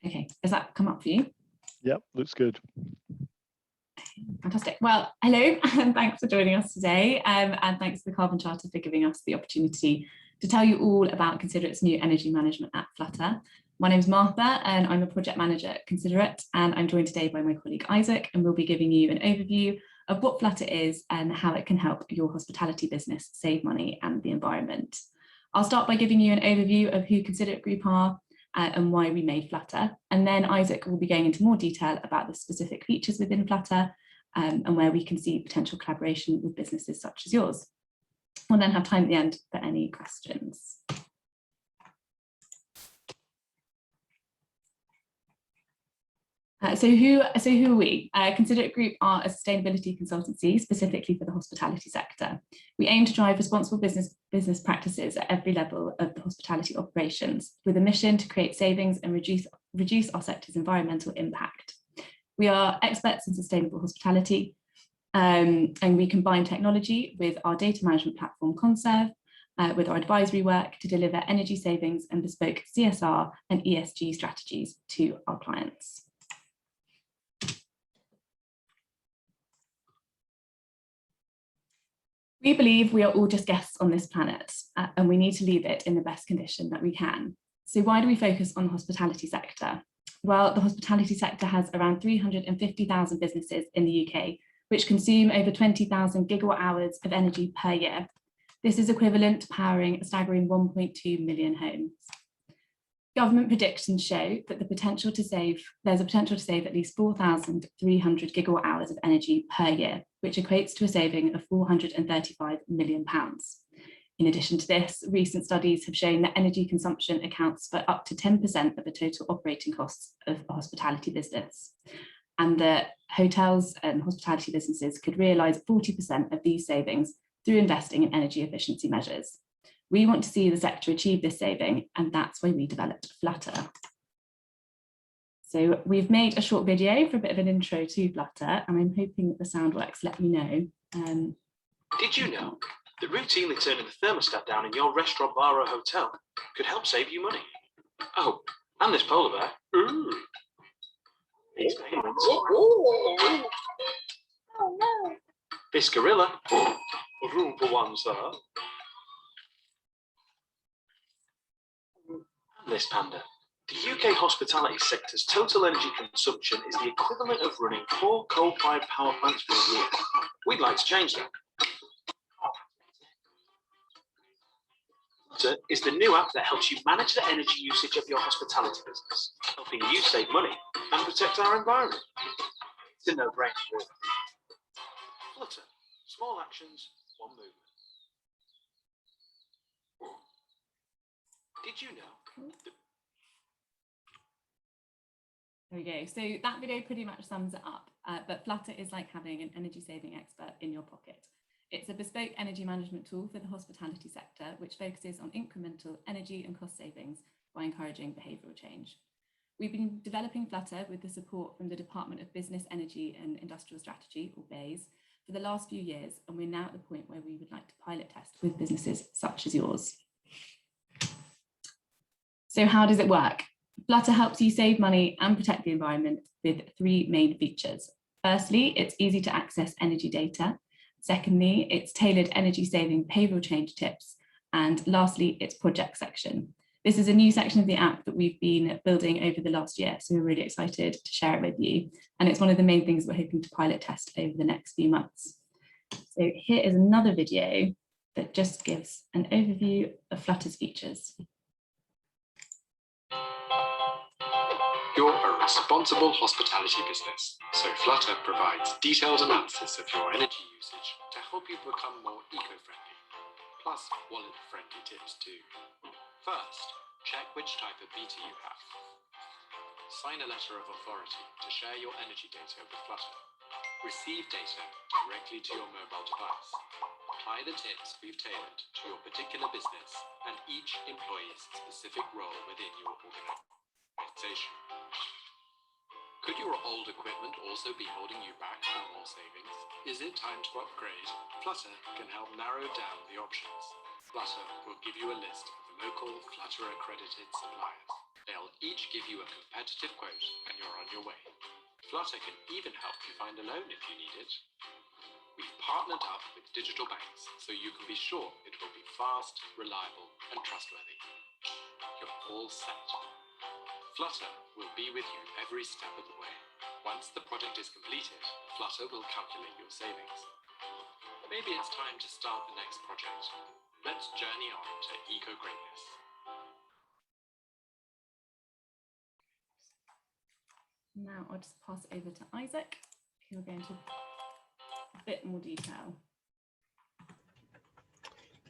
Okay, has that come up for you? Yep, looks good. Fantastic. Well, hello, and thanks for joining us today. And thanks to the Carbon Charter for giving us the opportunity to tell you all about Considerate's new energy management app, FLUTTR. My name is Martha, and I'm a project manager at Considerate, and I'm joined today by my colleague Isaac, and we'll be giving you an overview of what FLUTTR is and how it can help your hospitality business save money and the environment. I'll start by giving you an overview of who Considerate Group are and why we made FLUTTR, and then Isaac will be going into more detail about the specific features within FLUTTR and where we can see potential collaboration with businesses such as yours. We'll then have time at the end for any questions. So who are we? Considerate Group are a sustainability consultancy specifically for the hospitality sector. We aim to drive responsible business practices at every level of the hospitality operations with a mission to create savings and reduce our sector's environmental impact. We are experts in sustainable hospitality and we combine technology with our data management platform Conserve, with our advisory work to deliver energy savings and bespoke CSR and ESG strategies to our clients. We believe we are all just guests on this planet and we need to leave it in the best condition that we can. So why do we focus on the hospitality sector? Well, the hospitality sector has around 350,000 businesses in the UK, which consume over 20,000 gigawatt hours of energy per year. This is equivalent to powering a staggering 1.2 million homes. Government predictions show that there's a potential to save at least 4,300 gigawatt hours of energy per year, which equates to a saving of £435 million. In addition to this, recent studies have shown that energy consumption accounts for up to 10% of the total operating costs of a hospitality business, and that hotels and hospitality businesses could realise 40% of these savings through investing in energy efficiency measures. We want to see the sector achieve this saving, and that's why we developed FLUTTR. So we've made a short video for a bit of an intro to FLUTTR, and I'm hoping that the sound works. Let me know. Did you know that routinely turning the thermostat down in your restaurant, bar or hotel could help save you money? Oh, and this polar bear. Ooh. These penguins. Oh no. This gorilla. Room for one, sir. And this panda. The UK hospitality sector's total energy consumption is the equivalent of running 4 coal-fired power plants for a year. We'd like to change that. FLUTTR is the new app that helps you manage the energy usage of your hospitality business, helping you save money and protect our environment. It's a no-brainer. FLUTTR, small actions, one movement. Did you know that... There we go. So that video pretty much sums it up, but FLUTTR is like having an energy saving expert in your pocket. It's a bespoke energy management tool for the hospitality sector, which focuses on incremental energy and cost savings by encouraging behavioural change. We've been developing FLUTTR with the support from the Department of Business, Energy and Industrial Strategy, or BEIS, for the last few years, and we're now at the point where we would like to pilot test with businesses such as yours. So how does it work? FLUTTR helps you save money and protect the environment with 3 main features. Firstly, it's easy to access energy data. Secondly, it's tailored energy saving behavioural change tips. And lastly, it's project section. This is a new section of the app that we've been building over the last year, so we're really excited to share it with you. And it's one of the main things we're hoping to pilot test over the next few months. So here is another video that just gives an overview of FLUTTR's features. You're a responsible hospitality business, so FLUTTR provides detailed analysis of your energy usage to help you become more eco-friendly, plus wallet-friendly tips too. First, check which type of meter you have. Sign a letter of authority to share your energy data with FLUTTR. Receive data directly to your mobile device. Apply the tips we've tailored to your particular business and each employee's specific role within your organization. Could your old equipment also be holding you back from more savings? Is it time to upgrade? FLUTTR can help narrow down the options. FLUTTR will give you a list of the local FLUTTR accredited suppliers. They'll each give you a competitive quote and you're on your way. FLUTTR can even help you find a loan if you need it. We've partnered up with digital banks so you can be sure it will be fast, reliable and trustworthy. You're all set. FLUTTR will be with you every step of the way. Once the project is completed, FLUTTR will calculate your savings. Maybe it's time to start the next project. Let's journey on to eco-greatness. Now I'll just pass it over to Isaac, who will go into a bit more detail.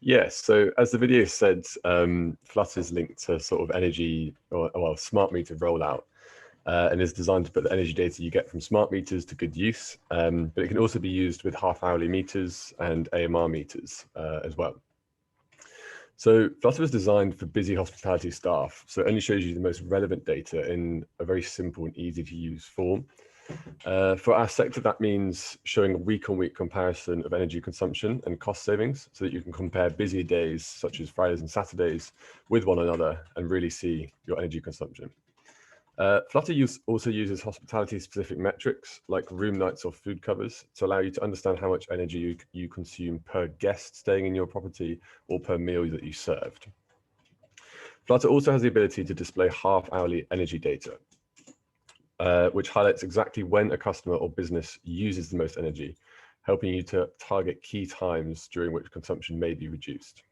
Yes, so as the video said, FLUTTR is linked to sort of energy or well, smart meter rollout and is designed to put the energy data you get from smart meters to good use, but it can also be used with half-hourly meters and AMR meters as well. So FLUTTR was designed for busy hospitality staff, so it only shows you the most relevant data in a very simple and easy to use form. For our sector, that means showing a week-on-week comparison of energy consumption and cost savings so that you can compare busy days such as Fridays and Saturdays with one another and really see your energy consumption. FLUTTR also uses hospitality-specific metrics like room nights or food covers to allow you to understand how much energy you consume per guest staying in your property or per meal that you served. FLUTTR also has the ability to display half-hourly energy data, which highlights exactly when a customer or business uses the most energy, helping you to target key times during which consumption may be reduced.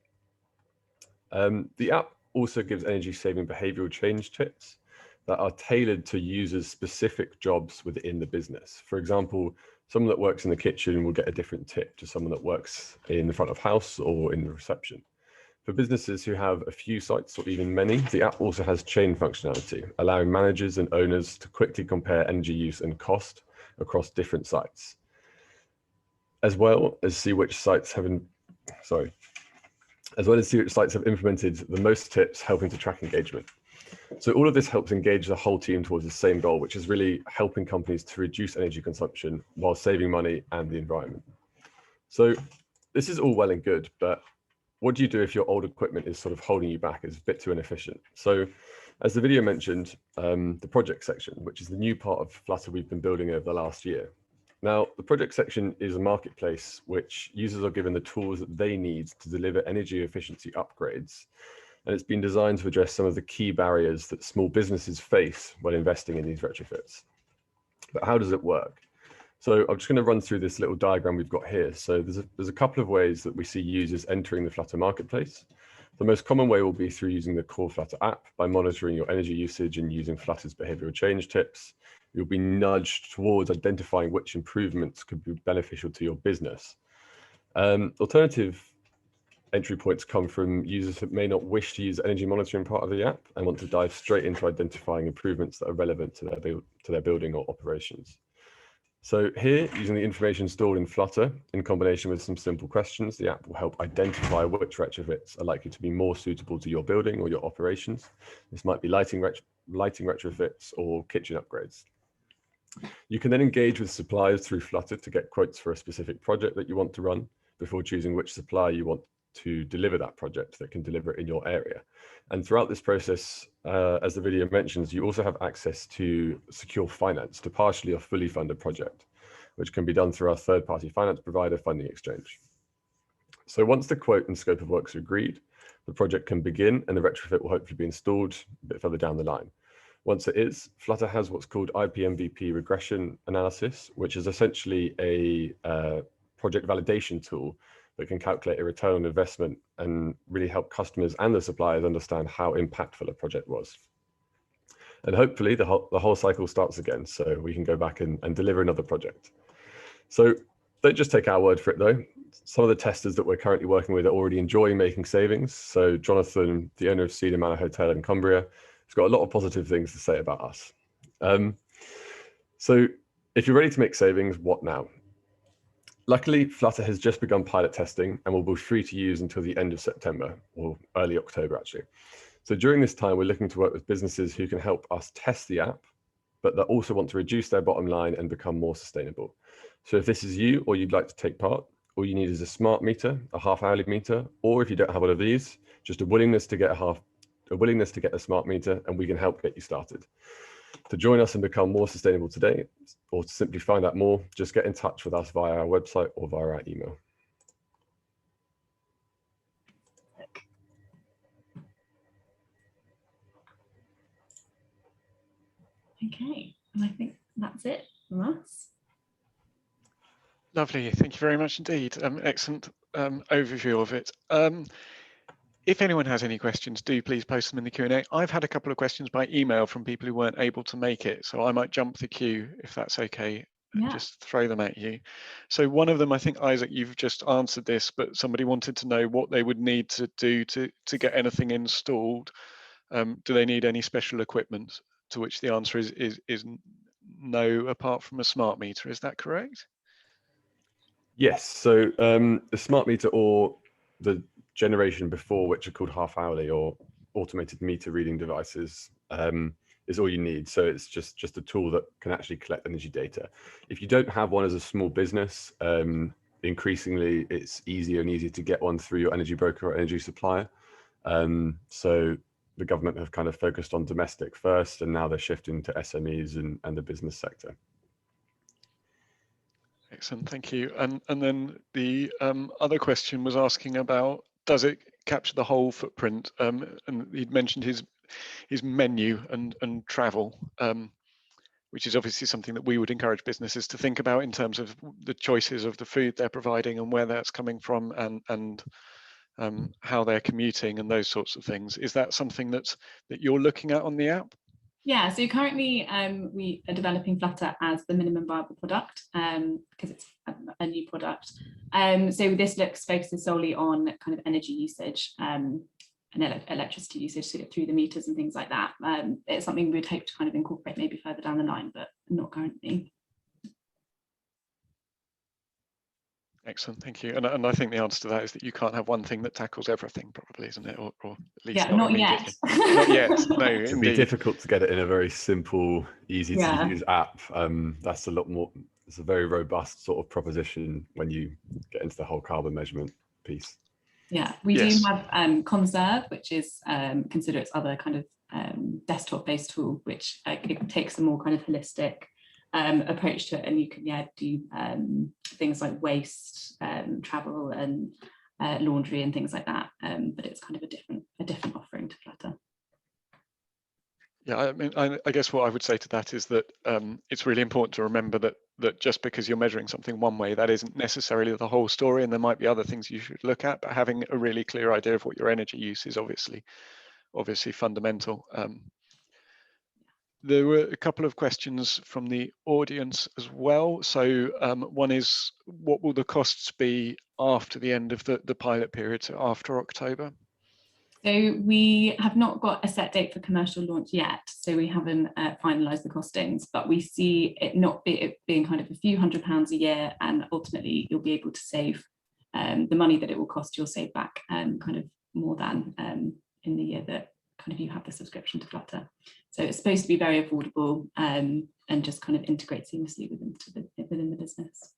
The app also gives energy-saving behavioral change tips that are tailored to users' specific jobs within the business. For example, someone that works in the kitchen will get a different tip to someone that works in the front of house or in the reception. For businesses who have a few sites or even many, the app also has chain functionality, allowing managers and owners to quickly compare energy use and cost across different sites, as well as see which sites have implemented the most tips, helping to track engagement. So all of this helps engage the whole team towards the same goal, which is really helping companies to reduce energy consumption while saving money and the environment. So this is all well and good, but what do you do if your old equipment is sort of holding you back, is a bit too inefficient? So as the video mentioned, the project section, which is the new part of FLUTTR we've been building over the last year. Now, the project section is a marketplace which users are given the tools that they need to deliver energy efficiency upgrades. And it's been designed to address some of the key barriers that small businesses face when investing in these retrofits. But how does it work? So I'm just going to run through this little diagram we've got here. So there's a couple of ways that we see users entering the FLUTTR marketplace. The most common way will be through using the core FLUTTR app by monitoring your energy usage and using FLUTTR's behavioral change tips. You'll be nudged towards identifying which improvements could be beneficial to your business. Alternative entry points come from users that may not wish to use the energy monitoring part of the app and want to dive straight into identifying improvements that are relevant to their building or operations. So here, using the information stored in FLUTTR in combination with some simple questions, the app will help identify which retrofits are likely to be more suitable to your building or your operations. This might be lighting retrofits or kitchen upgrades. You can then engage with suppliers through FLUTTR to get quotes for a specific project that you want to run before choosing which supplier you want to deliver that project that can deliver it in your area. And throughout this process, as the video mentions, you also have access to secure finance to partially or fully fund a project, which can be done through our third-party finance provider, Funding Exchange. So once the quote and scope of works are agreed, the project can begin and the retrofit will hopefully be installed a bit further down the line. Once it is, FLUTTR has what's called IPMVP regression analysis, which is essentially a project validation tool that can calculate a return on investment and really help customers and the suppliers understand how impactful a project was. And hopefully the whole cycle starts again, so we can go back and deliver another project. So don't just take our word for it though. Some of the testers that we're currently working with are already enjoying making savings. So Jonathan, the owner of Cedar Manor Hotel in Cumbria, has got a lot of positive things to say about us. So if you're ready to make savings, what now? Luckily, FLUTTR has just begun pilot testing and will be free to use until the end of September or early October, actually. So during this time, we're looking to work with businesses who can help us test the app, but that also want to reduce their bottom line and become more sustainable. So if this is you or you'd like to take part, all you need is a smart meter, a half-hourly meter, or if you don't have one of these, just a willingness to get a willingness to get a smart meter, and we can help get you started. To join us and become more sustainable today, or to simply find out more, just get in touch with us via our website or via our email. Okay, and I think that's it from us. Lovely, thank you very much indeed. Excellent overview of it. If anyone has any questions, do please post them in the Q&A. I've had a couple of questions by email from people who weren't able to make it, so I might jump the queue if that's okay, and Yeah. just throw them at you. So one of them, I think, Isaac, you've just answered this, but somebody wanted to know what they would need to do to get anything installed. Do they need any special equipment? To which the answer is no, apart from a smart meter. Is that correct? Yes, so the smart meter, or the generation before, which are called half-hourly or automated meter reading devices, is all you need. So it's just a tool that can actually collect energy data. If you don't have one as a small business, increasingly it's easier and easier to get one through your energy broker or energy supplier. So the government have kind of focused on domestic first, and now they're shifting to SMEs and the business sector. Excellent, thank you. And then the other question was asking about, does it capture the whole footprint? And he'd mentioned his menu and travel, which is obviously something that we would encourage businesses to think about in terms of the choices of the food they're providing and where that's coming from, and how they're commuting and those sorts of things. Is that something that you're looking at on the app? Yeah, so currently we are developing FLUTTR as the minimum viable product, because it's a new product. So this focuses solely on kind of energy usage and electricity usage through the meters and things like that. It's something we'd hope to kind of incorporate maybe further down the line, but not currently. Excellent, thank you. And I think the answer to that is that you can't have one thing that tackles everything, probably, isn't it? Or at least Yeah, not yet. Not yet, no, It'd indeed. be difficult to get it in a very simple, easy to use app. That's a lot more, it's a very robust sort of proposition when you get into the whole carbon measurement piece. Yeah, we do have Conserve, which is Considerate's other kind of desktop-based tool, which it takes a more kind of holistic approach to it, and you can do things like waste, travel, and laundry and things like that. But it's kind of a different offering to FLUTTR. Yeah, I mean, I guess what I would say to that is that it's really important to remember that just because you're measuring something one way, that isn't necessarily the whole story, and there might be other things you should look at. But having a really clear idea of what your energy use is obviously fundamental. There were a couple of questions from the audience as well. So one is, what will the costs be after the end of the pilot period, so after October? So we have not got a set date for commercial launch yet, so we haven't finalised the costings, but we see it being kind of a few £100s a year, and ultimately you'll be able to save the money that it will cost, you'll save back kind of more than in the year that kind of you have the subscription to FLUTTR. So it's supposed to be very affordable and just kind of integrate seamlessly within the business.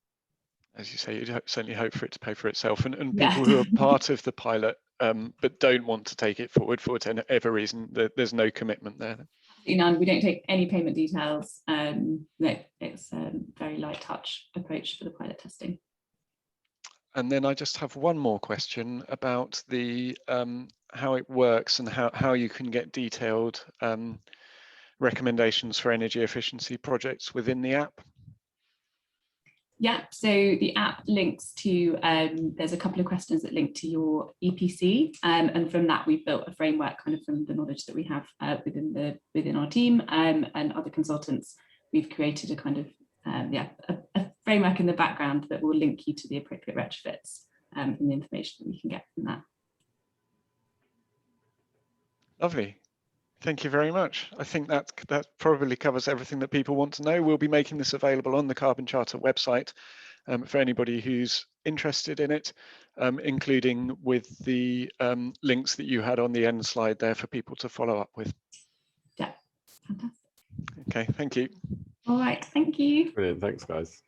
As you say, you certainly hope for it to pay for itself, and people who are part of the pilot but don't want to take it forward for whatever reason, there's no commitment there. None. We don't take any payment details. No, it's a very light touch approach for the pilot testing. And then I just have one more question about the how it works and how you can get detailed recommendations for energy efficiency projects within the app. Yeah, so the app links to, there's a couple of questions that link to your EPC, and from that we've built a framework kind of from the knowledge that we have within our team and other consultants. We've created a kind of a framework in the background that will link you to the appropriate retrofits and the information that we can get from that. Lovely. Thank you very much. I think that probably covers everything that people want to know. We'll be making this available on the Carbon Charter website for anybody who's interested in it, including with the links that you had on the end slide there for people to follow up with. Yeah, fantastic. Okay, thank you. All right, thank you. Brilliant, thanks guys.